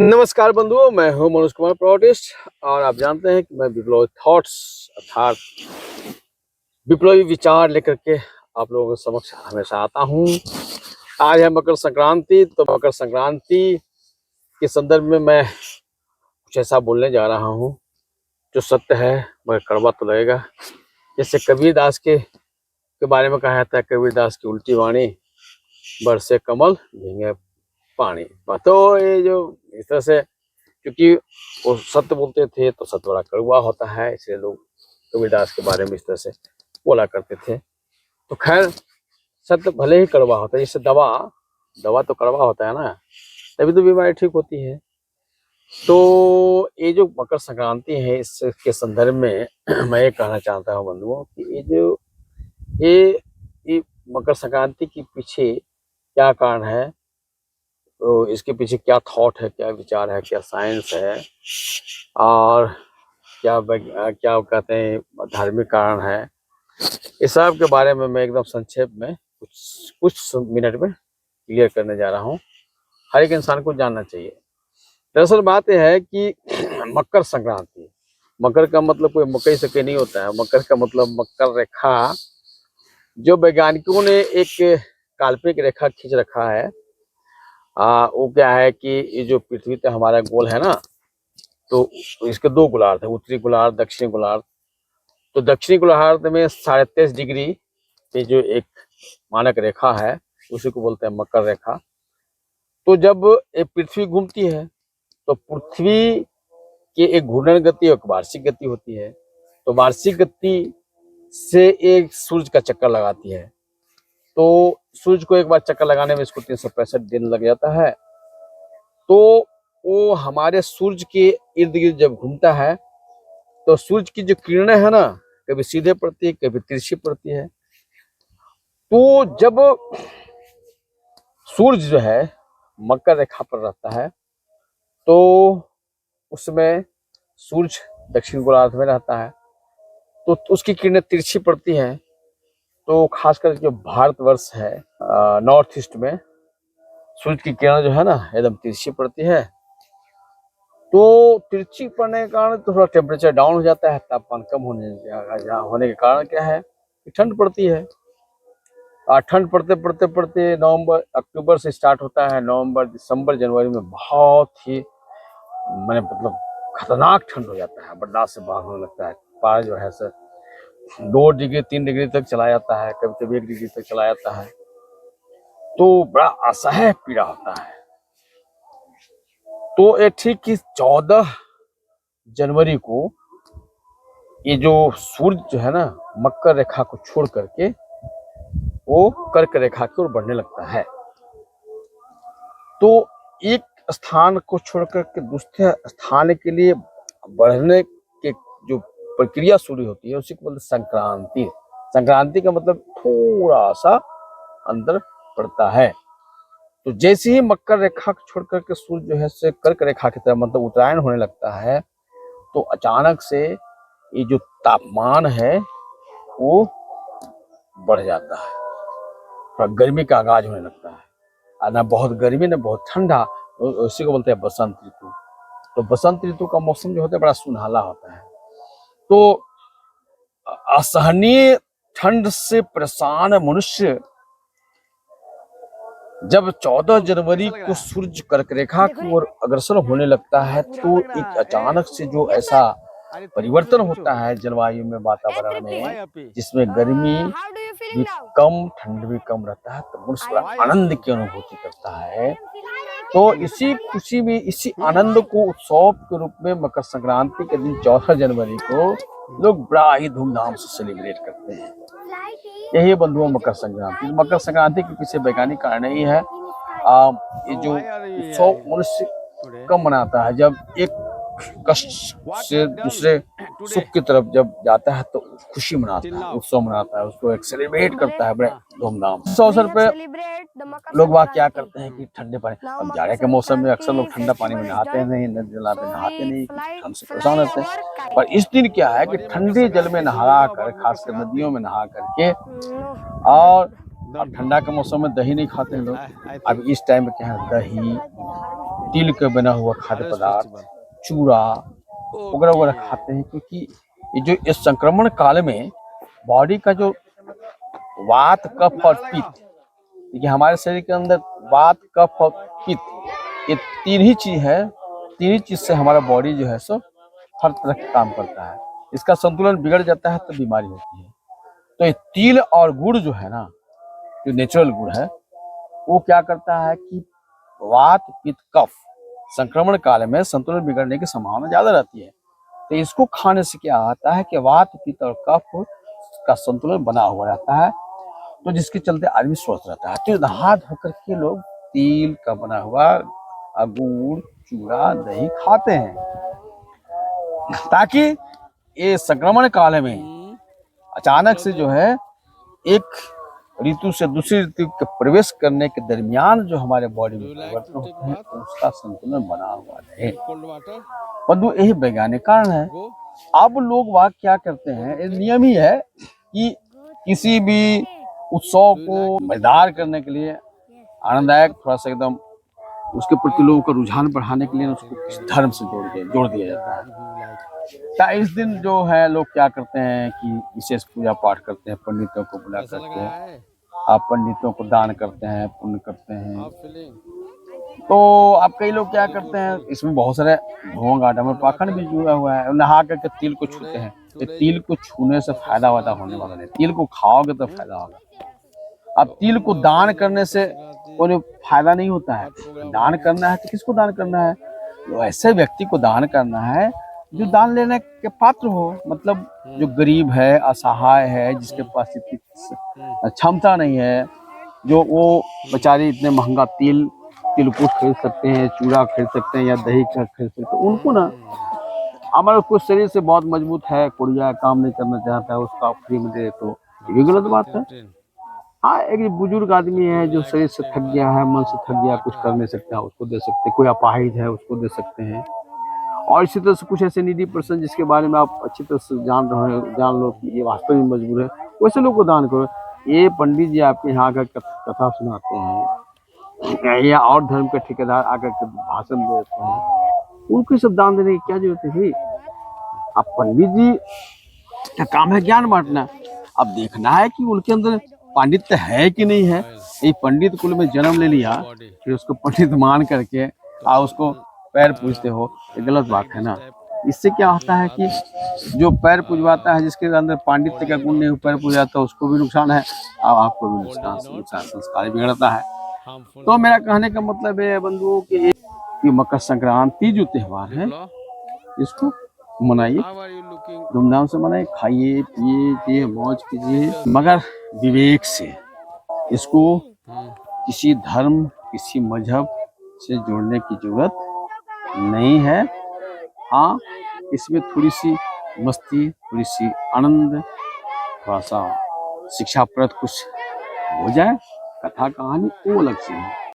नमस्कार बंधुओं, मैं हूं मनोज कुमार प्रोटिस्ट और आप जानते हैं कि मैं विप्लवी थॉट्स अर्थात विप्लवी विचार लेकर के आप लोगों के समक्ष हमेशा आता हूं। आज है मकर संक्रांति, तो मकर संक्रांति के संदर्भ में मैं कुछ ऐसा बोलने जा रहा हूं जो सत्य है मगर कड़वा तो लगेगा। जैसे कबीरदास के बारे में कहा जाता है, कबीरदास की उल्टी वाणी बरसे कमल भींगे पानी। तो ये जो इस तरह से, क्योंकि वो सत्य बोलते थे तो सत्य बड़ा कड़वा होता है, इसलिए लोग कबीरदास के बारे में इस तरह से बोला करते थे। तो खैर, सत्य भले ही कड़वा होता है, जैसे दवा तो कड़वा होता है ना, तभी तो बीमारी ठीक होती है। तो ये जो मकर संक्रांति है, इसके संदर्भ में मैं ये कहना चाहता हूँ बंधुओं कि ये मकर संक्रांति के पीछे क्या कारण है, तो इसके पीछे क्या थॉट है, क्या विचार है, क्या साइंस है और क्या क्या कहते हैं धार्मिक कारण है, इस सब के बारे में मैं एकदम संक्षेप में कुछ मिनट में क्लियर करने जा रहा हूँ। हर एक इंसान को जानना चाहिए। दरअसल बात यह है कि मकर संक्रांति, मकर का मतलब कोई मकई सके नहीं होता है। मकर का मतलब मकर रेखा, जो वैज्ञानिकों ने एक काल्पनिक रेखा खींच रखा है। वो क्या है कि ये जो पृथ्वी पे हमारा गोल है ना, तो इसके दो गोलार्ध है, उत्तरी गोलार्ध, दक्षिणी गोलार्ध। तो दक्षिणी गोलार्ध में 23.5 डिग्री पे जो एक मानक रेखा है, उसी को बोलते हैं मकर रेखा। तो जब ये पृथ्वी घूमती है तो पृथ्वी की एक घूर्णन गति और वार्षिक गति होती है। तो वार्षिक गति से एक सूर्य का चक्कर लगाती है। तो सूर्य को एक बार चक्कर लगाने में इसको 365 दिन लग जाता है। तो वो हमारे सूर्य के इर्द गिर्द जब घूमता है तो सूर्य की जो किरणें है ना, कभी सीधे पड़ती है, कभी तिरछी पड़ती है। तो जब सूर्य जो है मकर रेखा पर रहता है तो उसमें सूर्य दक्षिण गोलार्ध में रहता है, तो उसकी किरणें तिरछी पड़ती हैं। तो खासकर जो भारतवर्ष है, नॉर्थ ईस्ट में सूर्य की किरण जो है ना एकदम तिरछी पड़ती है। तो तिरछी पड़ने के कारण तो थोड़ा टेम्परेचर डाउन हो जाता है, तापमान कम होने के कारण क्या है कि ठंड पड़ती है। ठंड पड़ते पड़ते पड़ते नवंबर अक्टूबर से स्टार्ट होता है, नवंबर दिसंबर जनवरी में बहुत ही मतलब खतरनाक ठंड हो जाता है, बर्दाश्त से बाहर होने लगता है। पारा जो है सर 2 डिग्री 3 डिग्री तक चला जाता है, कभी कभी 1 डिग्री तक चला जाता है। तो बड़ा असह्य पीड़ा होता है। तो ये ठीक कि 14 जनवरी को ये जो सूर्य जो है ना मकर रेखा को छोड़ करके वो कर्क रेखा की ओर बढ़ने लगता है। तो एक स्थान को छोड़ करके दूसरे स्थान के लिए बढ़ने के जो प्रक्रिया शुरू होती है उसी को बोलते संक्रांति। संक्रांति का मतलब थोड़ा सा अंदर पड़ता है। तो जैसे ही मकर रेखा को छोड़ करके सूर्य जो है से कर्क रेखा की तरफ मतलब उत्तरायण होने लगता है, तो अचानक से ये जो तापमान है वो बढ़ जाता है, थोड़ा गर्मी का आगाज होने लगता है। ना बहुत गर्मी ना बहुत ठंडा, उसी को बोलते हैं बसंत ऋतु। तो बसंत ऋतु का मौसम जो होता है बड़ा सुनहला होता है। तो असहनीय ठंड से परेशान मनुष्य जब 14 जनवरी को सूर्य कर्क रेखा की ओर अग्रसर होने लगता है, तो एक अचानक से जो ऐसा परिवर्तन होता है जलवायु में, वातावरण में, जिसमें गर्मी भी कम ठंड भी कम रहता है, तो मनुष्य आनंद की अनुभूति करता है। तो इसी खुशी में, इसी आनंद को उत्सव के रूप में मकर संक्रांति के दिन 14 जनवरी को लोग बड़ा ही धूमधाम से सेलिब्रेट करते हैं। यही बंधुओं मकर संक्रांति। मकर संक्रांति के पीछे वैज्ञानिक कारण यही है, ये जो उत्सव मनुष्य कब मनाता है, जब एक कष्ट से दूसरे सुख की तरफ जब जाता है तो खुशी मनाता है, उत्सव मनाता है, उसको एक सेलिब्रेट करता है बड़े धूमधाम। इस अवसर पे लोग वहाँ क्या करते हैं कि ठंडे पानी, अब जाड़े के मौसम में अक्सर लोग ठंडा पानी में नहाते नहीं, नदी तालाब में नहाते नहीं, ठंड से परेशान रहते हैं। पर इस दिन क्या है कि ठंडे जल में नहा कर, खासकर नदियों में नहा करके, और ठंडा के मौसम में दही नहीं खाते हैं लोग। अब इस टाइम में क्या है, दही तिल का बना हुआ खाद्य पदार्थ, चूड़ा वगैरह वगैरह खाते हैं, क्योंकि ये जो इस संक्रमण काल में बॉडी का जो वात, कफ और पित्त, देखिए हमारे शरीर के अंदर वात, कफ और पित्त, ये तीन ही चीज है। तीन ही चीज से हमारा बॉडी जो है सो हर तरह का काम करता है। इसका संतुलन बिगड़ जाता है तो बीमारी होती है। तो ये तिल और गुड़ जो है ना, जो नेचुरल गुड़ है, वो क्या करता है कि वात, पित्त, कफ संक्रमण काल में संतुलन बिगड़ने की संभावना ज्यादा रहती है। तो इसको खाने से क्या होता है कि वात, पित्त और कफ का संतुलन बना हुआ रहता है, तो जिसके चलते आदमी स्वस्थ रहता है। तो नहा धोकर के लोग तिल का बना हुआ गुड़, चूड़ा, दही खाते हैं, ताकि ये संक्रमण काल में अचानक से जो है एक ऋतु से दूसरी ऋतु के प्रवेश करने के दरमियान जो हमारे बॉडी में परिवर्तन होते हैं, उसका संतुलन बना हुआ रहे। परंतु यही वैज्ञानिक कारण है। अब लोग वाह क्या करते हैं, ये नियम ही है कि किसी भी उत्सव को मजेदार करने के लिए, आनंददायक, थोड़ा सा एकदम उसके प्रति लोगों का रुझान बढ़ाने के लिए उसको किसी धर्म से जोड़ दिया जाता है। इस दिन जो है लोग क्या करते हैं कि विशेष पूजा पाठ करते हैं, पंडितों को बुला करके आप पंडितों को दान करते हैं, पुण्य करते हैं। तो अब कई लोग क्या करते हैं, इसमें बहुत सारे ढोंग आडम्बर पाखंड भी जुड़ा हुआ है। नहा करके तिल को छूते हैं। तो तिल को छूने से फायदा वादा होने वाला नहीं, तिल को खाओगे तो फायदा होगा। अब तिल को दान करने से कोई फायदा नहीं होता है। दान करना है तो किसको दान करना है? तो ऐसे व्यक्ति को दान करना है जो दान लेने के पात्र हो, मतलब जो गरीब है, असहाय है, जिसके पास इतनी क्षमता नहीं है, जो वो बेचारे इतने महंगा तिलकुट खरीद सकते हैं, चूड़ा खरीद सकते हैं या दही खरीद सकते हैं, उनको ना, हमारा कुछ शरीर से बहुत मजबूत है, कुड़िया काम नहीं करना चाहता है, उसका फ्री में दे तो ये गलत बात है। हाँ, एक बुजुर्ग आदमी है जो शरीर से थक गया है, मन से थक गया, कुछ कर नहीं सकता, उसको दे सकते हैं। कोई अपाहिज है, उसको दे सकते हैं। और इसी तरह से कुछ ऐसे निडी पर्सन जिसके बारे में आप अच्छी तरह से जान लो कि ये वास्तव में मजबूर है, वैसे लोग को दान करो। ये पंडित जी आपके यहाँ आकर कथा सुनाते हैं या और धर्म के ठेकेदार आकर के भाषण देते हैं, उनको सब दान देने की क्या जरूरत है? अब पंडित जी का काम है ज्ञान बांटना। अब देखना है कि उनके अंदर पांडित्य है कि नहीं है। ये पंडित कुल में जन्म ले लिया, फिर उसको पंडित मान करके उसको पैर पूजते हो, ये गलत बात है ना। इससे क्या होता है कि जो पैर पूजवाता है, जिसके अंदर पांडित्य का गुण नहीं, पैर पूजाता है, उसको भी नुकसान है और आपको भी नुकसान, संस्कार बिगड़ता है। तो मेरा कहने का मतलब है बंधुओं कि मकर संक्रांति जो त्योहार है, इसको मनाइए, धूमधाम से मनाइए, खाइए पिए मौज कीजिए, मगर विवेक से। इसको किसी धर्म, किसी मजहब से जोड़ने की जरूरत नहीं है। हाँ, इसमें थोड़ी सी मस्ती, थोड़ी सी आनंद, थोड़ा सा शिक्षाप्रद कुछ हो जाए, कथा कहानी, वो अलग से है।